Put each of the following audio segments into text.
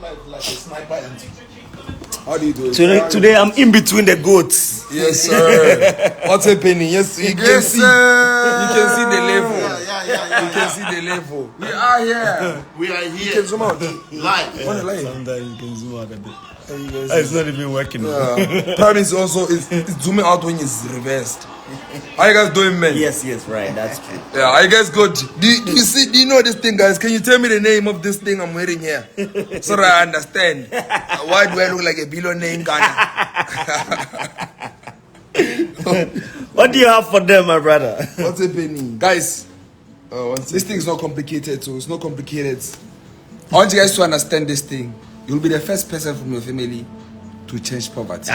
life like a sniper and how do you do it? Today I'm in between the goats. Yes, sir. What's happening? Yes, you can see. You can see the level. Yeah. You can see the level. We are here. We are here. You can zoom out. Live. On the line. Sometimes you can zoom out a bit. It's not even working. Problem is also it's zooming out when it's reversed. How you guys doing, man? Yes, right. That's true. Yeah, are you guys good? Do you see? Do you know this thing, guys? Can you tell me the name of this thing I'm wearing here, so that I understand? Why do I look like a billionaire in Ghana? What do you have for them, my brother? What's happening, guys? This thing is not complicated, so it's not complicated. I want you guys to understand this thing. You'll be the first person from your family to change poverty.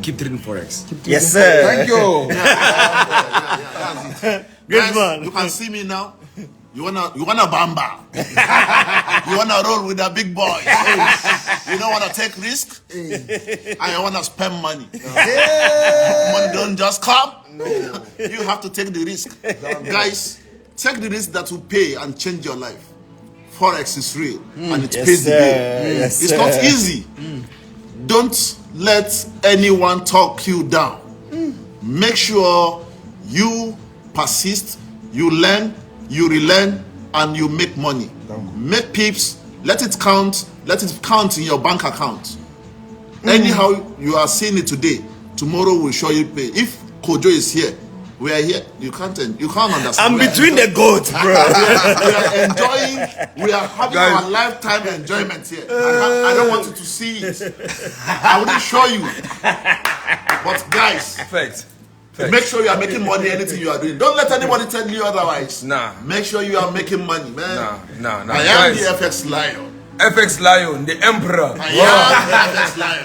Keep trading Forex. Yes, sir. Thank you. That's it. Good Guys, man. you can see me now. You wanna bamba. You wanna roll with the big boys. You don't wanna take risk. And you wanna spend money. Money don't just come. No. You have to take the risk. Guys, take the risk that will pay and change your life. Forex is real and it pays the bill. Yes, it's not easy. Don't let anyone talk you down. Make sure you persist, you learn, you relearn, and you make money. Make pips, let it count in your bank account. Anyhow you are seeing it today, tomorrow will show you pay. If KOJO is here, we are here. You can't understand. I'm between the goats, bro. We are enjoying. We are having our lifetime enjoyment here. I don't want you to see it. I wouldn't show you. But guys, Facts. make sure you are making money. Anything you are doing, don't let anybody tell you otherwise. Nah. Make sure you are making money, man. Nah. I am the FX Lion. FX Lion, the Emperor. I am the FX Lion.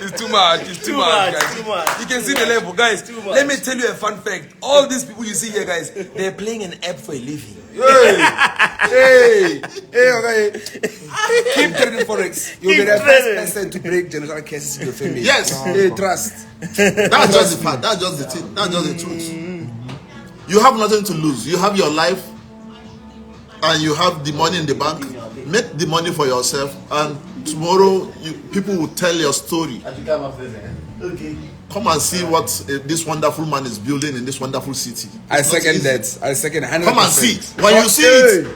It's too much. It's too much, guys. Too much. You can see the level, guys. Let me tell you a fun fact. All these people you see here, guys, they're playing an app for a living. Hey, okay. Keep trading Forex. You'll be the first person to break generational cases in your family. Yes. Hey, trust. That's just the fact. That's just the thing. That's just the truth. You have nothing to lose. You have your life, and you have the money in the bank. Make the money for yourself, and tomorrow people will tell your story. Okay. Come and see what this wonderful man is building in this wonderful city. I second that. I second 100%. Come and see. When you see it,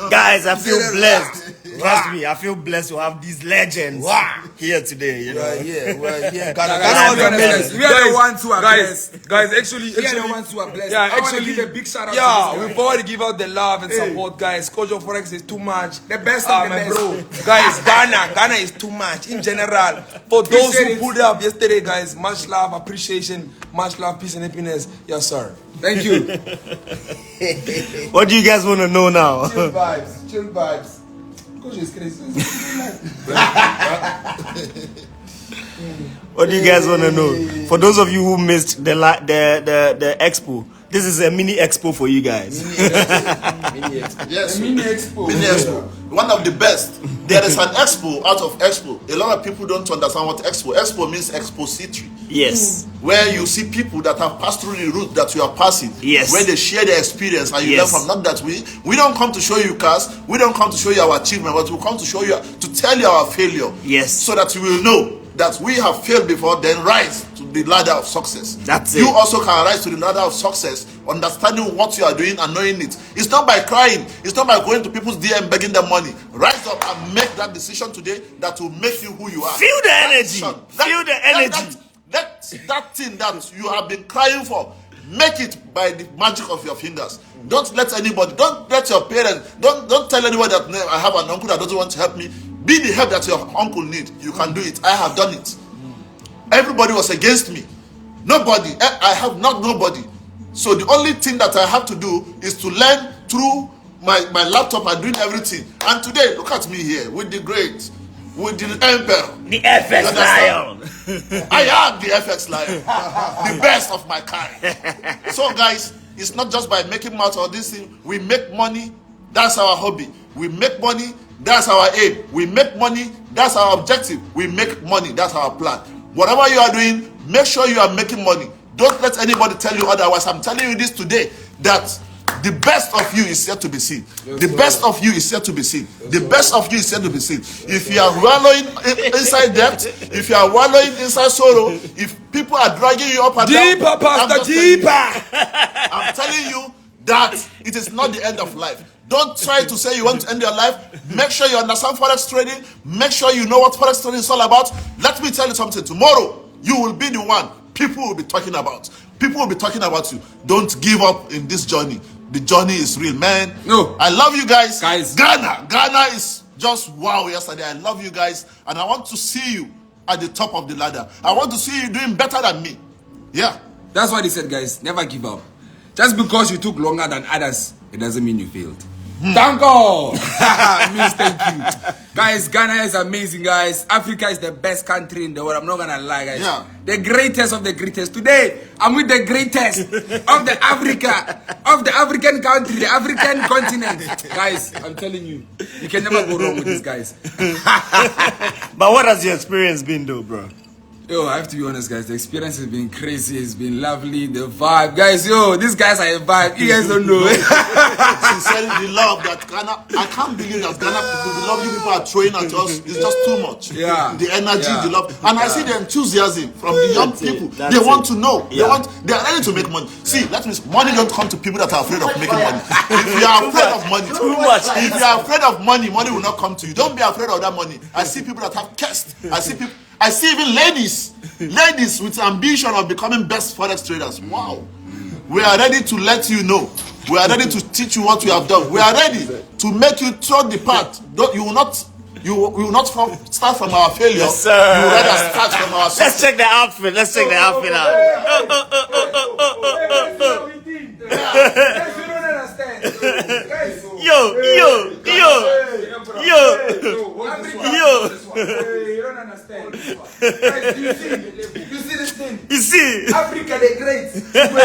Guys, I feel blessed. Trust me, I feel blessed to have these legends here today. You know? we're here. We are the ones who are blessed. Guys, actually, we are the ones who are blessed. Yeah, actually, give a big shout out to this. We've already give out the love and support, guys. KOJO Forex is too much. The best of the best. Bro. Guys, Ghana is too much in general. For those who pulled up yesterday, guys, much love, appreciation, much love, peace and happiness. Yes, sir. Thank you. What do you guys want to know now? Chill vibes. KOJO is crazy. What do you guys want to know? For those of you who missed the expo, this is a mini expo for you guys. Yes, Mini expo. Mini expo. One of the best. There is an expo out of expo. A lot of people don't understand what expo. Expo means expository. Yes. Where you see people that have passed through the route that you are passing. Yes. Where they share their experience and you Yes. learn from. Not that we don't come to show you cars. We don't come to show you our achievement, but we come to show you, to tell you our failure. Yes. So that you will know that we have failed before, then rise to the ladder of success. That's it. You also can rise to the ladder of success, understanding what you are doing and knowing it. It's not by crying. It's not by going to people's DM begging them money. Rise up and make that decision today that will make you who you are. Feel the energy. Feel the energy. That thing that you have been crying for, make it by the magic of your fingers. Don't let anybody, don't let your parents, don't tell anybody that I have an uncle that doesn't want to help me. Be the help that your uncle needs. You can do it. I have done it. Everybody was against me. Nobody. I have not nobody. So the only thing that I have to do is to learn through my laptop and doing everything. And today, look at me here with the great, with the emperor. The FX Lion. I am the FX Lion. The best of my kind. So guys, it's not just by making math or this thing. We make money. That's our hobby. We make money. That's our aim. We make money. That's our objective. We make money. That's our plan. Whatever you are doing, make sure you are making money. Don't let anybody tell you otherwise. I'm telling you this today, that The best of you is yet to be seen. The best of you is yet to be seen. The best of you is yet to be seen. If you are wallowing inside debt, if you are wallowing inside sorrow, if people are dragging you up and down, I'm telling you that it is not the end of life. Don't try to say you want to end your life. Make sure you understand Forex trading. Make sure you know what Forex trading is all about. Let me tell you something. Tomorrow, you will be the one people will be talking about. People will be talking about you. Don't give up in this journey. The journey is real, man. No. I love you guys. Ghana is just wow yesterday. I love you guys. And I want to see you at the top of the ladder. I want to see you doing better than me. Yeah. That's what he said, guys. Never give up. Just because you took longer than others, it doesn't mean you failed. Thank God. Means thank you. Guys, Ghana is amazing, guys. Africa is the best country in the world. I'm not gonna lie, guys. Yeah. The greatest of the greatest. Today, I'm with the greatest of the Africa, of the African country, the African continent. Guys, I'm telling you, you can never go wrong with these guys. But what has your experience been, though, bro? Yo, I have to be honest, guys. The experience has been crazy. It's been lovely. The vibe, guys. Yo, these guys are a vibe. You guys don't know. Sincerely, the love that Ghana. I can't believe that Ghana people, the love you people are throwing at us is just too much. Yeah. The energy, the love, and I see the enthusiasm from the young people. They want to know. They are ready to make money. See, that means money don't come to people that are afraid of making money. If you are afraid of money, if you are afraid of money, money will not come to you. Don't be afraid of that money. I see people that have cash. I see even ladies with ambition of becoming best Forex traders. Wow. We are ready to let you know. We are ready to teach you what we have done. We are ready to make you trod the path. You will not start from our failure. Yes, sir. You will rather start from our success. Let's check the outfit. Let's check the outfit out. Yo. You don't understand. Guys, you see this thing? You see? Africa the great. Tell me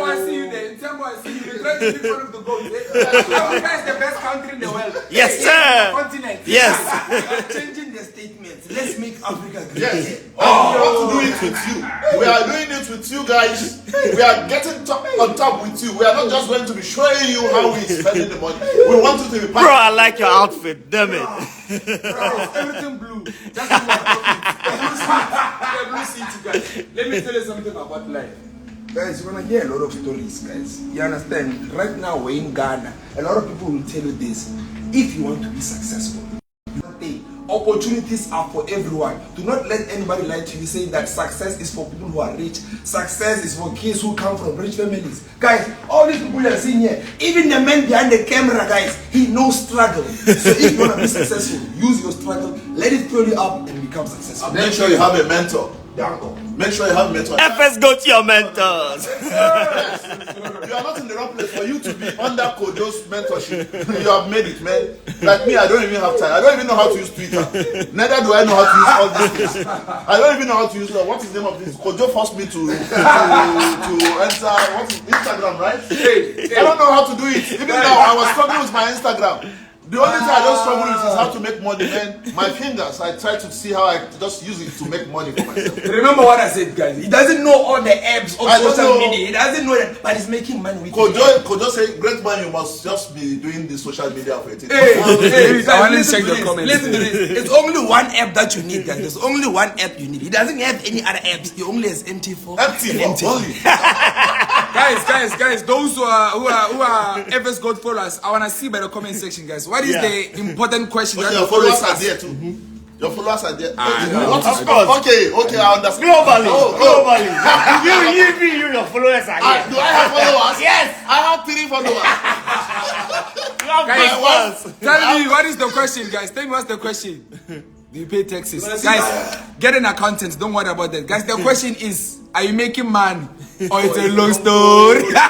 I see you there. Tell me I see you. The great people of the gold. Africa is the best country in the world. Yes, sir. Continent. Yes. We are changing the statements. Let's make Africa great. Yes. We want to do it with you. We are doing it with you guys. We are getting on top with you. We are not just going to be showing you how we spending the money. We want you to be part. Bro, I like your outfit. Damn it. Everything blue. Just blue seats, guys. Let me tell you something about life. Guys, you're gonna hear a lot of stories, guys. You understand? Right now we're in Ghana. A lot of people will tell you this. If you want to be successful, opportunities are for everyone. Do not let anybody lie to you saying that success is for people who are rich. Success is for kids who come from rich families. Guys, all these people you are seeing here, even the man behind the camera, guys, he knows struggle. So if you want to be successful, use your struggle, let it fill you up and become successful. Make sure you have a mentor. Make sure you have a mentor. FXGOATS your mentors. Yes. You are not in the wrong place for you to be under KOJO's mentorship. You have made it, man. Like me, I don't even have time. I don't even know how to use Twitter. Neither do I know how to use all these things. I don't even know how to use what is the name of this? KOJO forced me to enter what is Instagram, right? I don't know how to do it. Even now, I was struggling with my Instagram. The only thing I don't struggle with is how to make money, man. My fingers, I try to see how I just use it to make money for myself. Remember what I said, guys. He doesn't know all the apps of social media. He doesn't know that, but he's making money with it. KOJO say, great man, you must just be doing the social media for it. Hey, listen to this. It's only one app that you need, guys. There's only one app you need. He doesn't have any other apps. He only has MT4. MT4 only. Guys, those who are FXGOATS followers, I want to see by the comment section, guys. What is the important question that your followers are there too? Your followers are there. Of course. Okay, I understand. Globally. You, your followers are here. Do I have followers? Yes. I have 3 followers. Guys, tell me what is the question, guys. Tell me what's the question. Do you pay taxes? Guys, get an accountant. Don't worry about that. Guys, the question is, are you making money? Or it's a long story? La.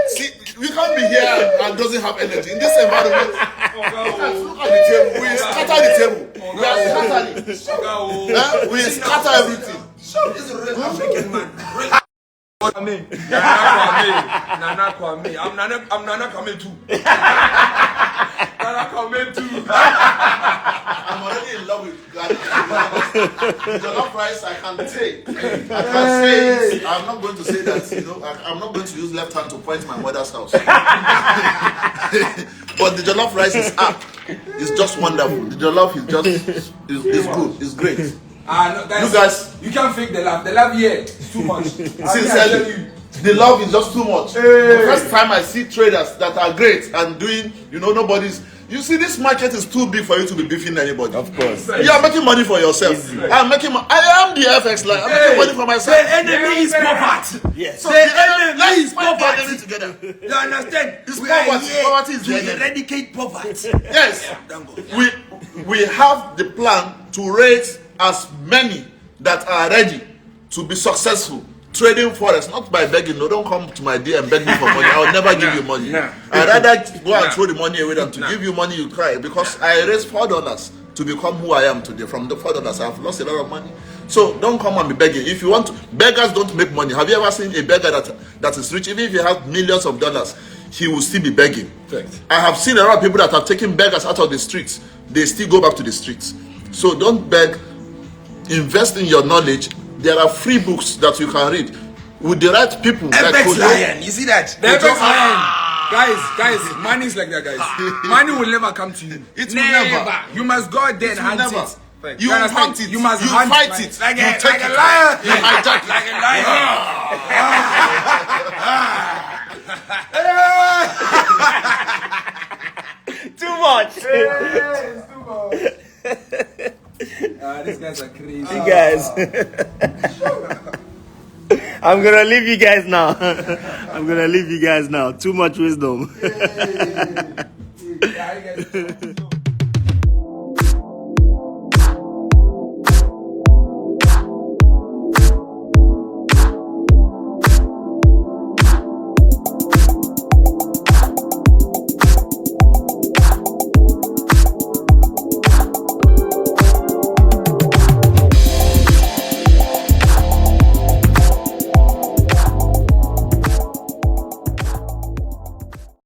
See, we can't be here and doesn't have energy. In this environment, look at the table. We scatter the table. We are scattering. We scatter everything. This is a real African man. Nana Kwame. I'm Nana Kwame too. Nana Kwame too. I'm already in love with Ghana. The jollof rice I can take. I can say it. I'm not going to say that, I'm not going to use left hand to point my mother's house. But the jollof rice is up. It's just wonderful. The jollof is just, is good. It's great. No, guys, you can't fake the love. The love here is too much. Sincerely, the love is just too much. The first time I see traders that are great and doing, nobody's. You see, this market is too big for you to be beefing anybody. Of course. You are making money for yourself. I'm making money. I am the FX line. I'm making money for myself. The enemy is poverty. Yes. So the enemy is poverty poverty. together. You understand? It's We are poverty. here Poverty is the to enemy. eradicate poverty. Yes. We have the plan to raise as many that are ready to be successful trading Forex, not by begging. No, don't come to my DM and beg me for money. I will never give you money. I'd rather go and throw the money away than to give you money you cry, because I raised $4 to become who I am today. From the $4, I've lost a lot of money. So don't come and be begging. If you want to, beggars don't make money. Have you ever seen a beggar that is rich? Even if he has millions of dollars, he will still be begging. Correct. I have seen a lot of people that have taken beggars out of the streets. They still go back to the streets. So don't beg. Invest in your knowledge. There are free books that you can read with the right people. FX Lion, you see that? The FX Lion. Guys, money is like that, guys. Money will never come to you. It will never. You must go there and hunt it. You hunt it. You must you hunt fight it. Like you a take it. lion. You hijack it. Like a lion. Too much. It's too much. These guys are crazy. You guys. I'm gonna leave you guys now. Too much wisdom.